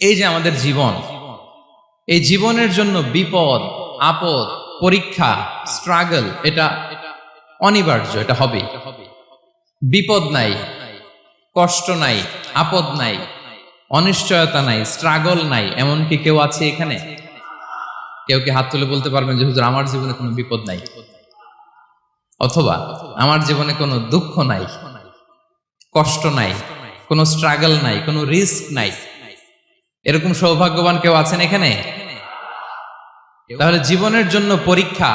এই যে আমাদের জীবন, এই জীবনের জন্য বিপদ, আপদ, পরীক্ষা, স্ট্রাগল এটা অনিবার্য, এটা হবে। বিপদ নাই, কষ্ট নাই, আপদ নাই, অনিশ্চয়তা নাই, স্ট্রাগল নাই, এমনকি কেউ আছে এখানে? কেউ কি হাত তুলে বলতে পারবেন যে হুজুর আমার জীবনে কোনো বিপদ নাই, অথবা আমার জীবনে কোনো দুঃখ নাই, কষ্ট নাই, কোনো স্ট্রাগল নাই, কোনো রিস্ক নাই? এরকম সৌভাগ্যবান কেউ আছেন এখানে? তাহলে জীবনের জন্য পরীক্ষা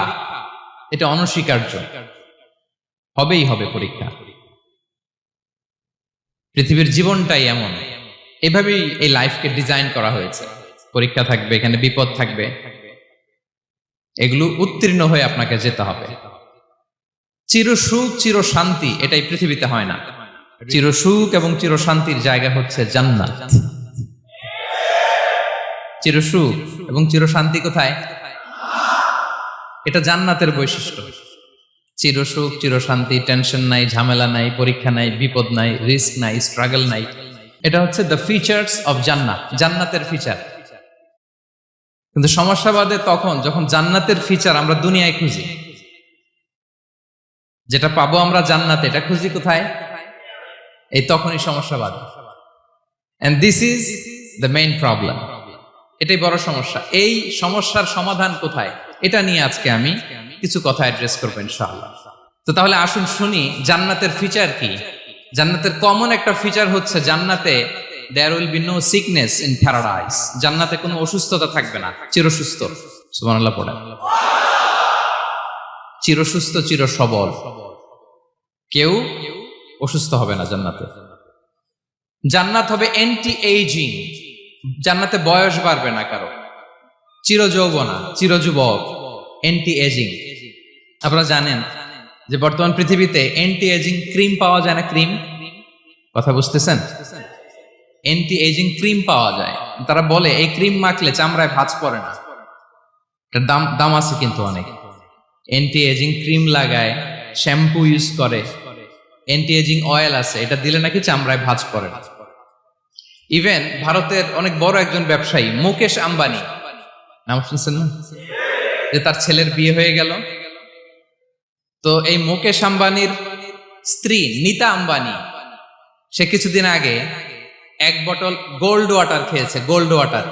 এটা অনস্বীকার্য, হবেই হবে পরীক্ষা। পৃথিবীর জীবনটাই এমন, এভাবেই এই লাইফকে ডিজাইন করা হয়েছে। পরীক্ষা থাকবে, এখানে বিপদ থাকবে, এগুলো উত্তীর্ণ হয়ে আপনাকে যেতে হবে। চির সুখ চির শান্তি এটাই পৃথিবীতে হয় না। চির সুখ এবং চির শান্তির জায়গা হচ্ছে জান্নাত। চির সুখ এবং চির শান্তি কোথায়? এটা জান্নাতের বৈশিষ্ট্য। চির সুখ চির শান্তি, টেনশন নাই, ঝামেলা নাই, পরীক্ষা নাই, বিপদ নাই, রিস্ক নাই, স্ট্রাগল নাই। এটা হচ্ছে দ্য ফিচার্স অফ জান্নাত, জান্নাতের ফিচার। কিন্তু সমস্যা বাদে তখন যখন জান্নাতের ফিচার আমরা দুনিয়ায় খুঁজি। যেটা পাবো আমরা জান্নাতে, এটা খুঁজি কোথায়? এই তখনই সমস্যা বাদে। And this is the main problem. এটাই বড় সমস্যা। এই সমস্যার সমাধান কোথায়, এটা নিয়ে আজকে আমি কিছু কথা অ্যাড্রেস করবো ইনশাআল্লাহ। তো তাহলে আসুন শুনি জান্নাতের ফিচার কি। জান্নাতের কমন একটা ফিচার হচ্ছে জান্নাতে there will be no sickness in paradise. জান্নাতে কোনো অসুস্থতা থাকবে না, চিরসুস্থ। সুবহানাল্লাহ পড়েন। চিরসুস্থ চির সবল, কেউ অসুস্থ হবে না জান্নাতে। জান্নাত হবে অ্যান্টি এইজিং, জান্নাতে বয়স বাড়বে না কারো, চির যৌবনা, চির যুবক, অ্যান্টি এজিং। আপনারা জানেন যে বর্তমান পৃথিবীতে অ্যান্টি এজিং ক্রিম পাওয়া যায় না? ক্রিম, কথা বুঝতেছেন? অ্যান্টি এজিং ক্রিম পাওয়া যায়। তারা বলে এই ক্রিম মাখলে চামড়ায় ভাঁজ পড়ে না। এটার দাম আছে কিন্তু অনেক। অ্যান্টি এজিং ক্রিম লাগায়, শ্যাম্পু ইউজ করে, অ্যান্টি এজিং অয়েল আছে, এটা দিলে নাকি চামড়ায় ভাঁজ পড়ে না। ইভেন ভারতের অনেক বড় একজন ব্যবসায়ী মুকেশ আম্বানি, নাম শুনছেন না? যে তার ছেলের বিয়ে হয়ে গেল। তো এই মুকেশ আম্বানির স্ত্রী নীতা আম্বানি, সে কিছুদিন আগে এক বটল গোল্ড ওয়াটার খেয়েছে, gold water,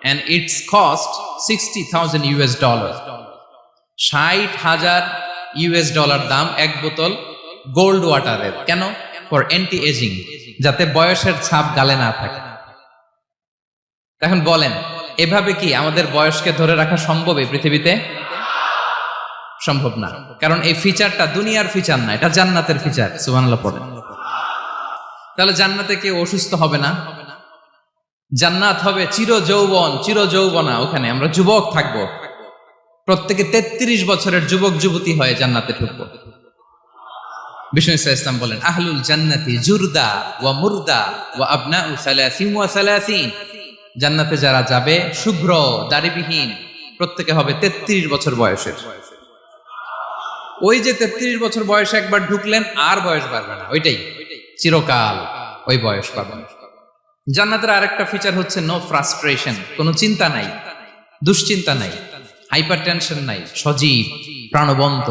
and it's cost $60,000। $60,000 দাম এক বোতল গোল্ড ওয়াটারের। কেন? ফর অ্যান্টি এজিং, যাতে বয়সের ছাপ গালে না থাকে। এখন বলেন, এভাবে কি আমাদের বয়সকে ধরে রাখা সম্ভব এই পৃথিবীতে? সম্ভব না, কারণ এই ফিচারটা দুনিয়ার ফিচার না, এটা জান্নাতের ফিচার। সুবহানাল্লাহ পড়েন। তাহলে জান্নাতে কেউ অসুস্থ হবে না। জান্নাত হবে চির যৌবন, চির যৌবনা, ওখানে আমরা যুবক থাকবো। প্রত্যেকে 33 বছরের যুবক যুবতী হয়ে জান্নাতে ঢুকবো। বিষ্ণু ইসলাম বলেন, আহলুল জান্নাতি জুরদা ওয়া মুরদা ওয়া আবনাউ সালাসিন ওয়া সালাসিন। জান্নাতে যারা যাবে শুভ্র দাড়িবিহীন, প্রত্যেকে হবে 33 বছর বয়সের। ওই যে 33 বছর বয়সে একবার ঢুকলেন, আর বয়স বাড়বে না, ওইটাই চিরকাল ওই বয়স পাবেন। জান্নাতের আরেকটা ফিচার হচ্ছে নো ফ্রাস্ট্রেশন, কোনো চিন্তা নাই, দুশ্চিন্তা নাই, হাইপার টেনশন নাই, সজীব প্রাণবন্ত।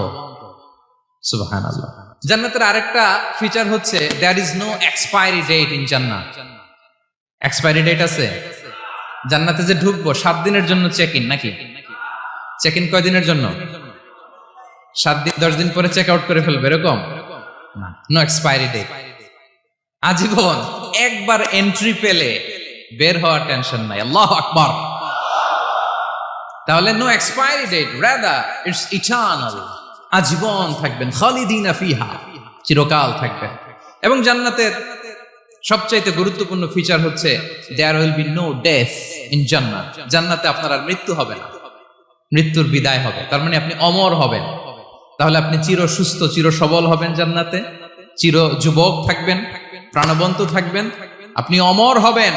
সুবহানাল্লাহ। জান্নাতের আরেকটা ফিচার হচ্ছে there is no expiry date in Jannat. Expiry date আছে? জান্নাতে যে ঢুকবো 7 দিনের জন্য চেক ইন, নাকি? চেক ইন কয় দিনের জন্য? 7 দিন, 10 দিন পরে চেক আউট করে ফেলবে, এরকম না। নো এক্সপায়ারি ডেট, আজীবন। একবার এন্ট্রি পেলে বের হওয়ার টেনশন নাই। আল্লাহু আকবার। তাহলে no expiry date, rather it's eternal, আজীবন থাকবেন, খালিদিনা ফিহা, চিরকাল থাকবেন। এবং জান্নাতের সবচাইতে গুরুত্বপূর্ণ ফিচার হচ্ছে there will be no death in Jannat. জান্নাতে আপনার আর মৃত্যু হবে না, মৃত্যুর বিদায় হবে। তার মানে আপনি অমর হবেন। তাহলে আপনি চির সুস্থ চির সবল হবেন জান্নাতে, চির যুবক থাকবেন, প্রাণবন্ত থাকবেন, আপনি অমর হবেন,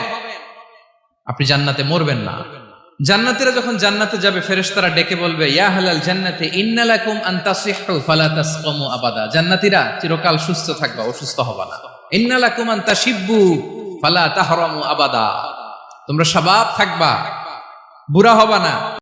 আপনি জান্নাতে মরবেন না। জান্নাতীরা যখন জান্নাতে যাবে, ফেরেশতারা ডেকে বলবে, ইয়া আহলাল জান্নাতি ইন্না লাকুম আন তাসিহু ফালা তাসকামু আবাদা। জান্নাতীরা চিরকাল সুস্থ থাকবা, অসুস্থ হবা না। ইন্না লাকুম আন তাশিব্বু ফালা তাহরামু আবাদা। তোমরা শাবাব থাকবা, বুড়া হবা না।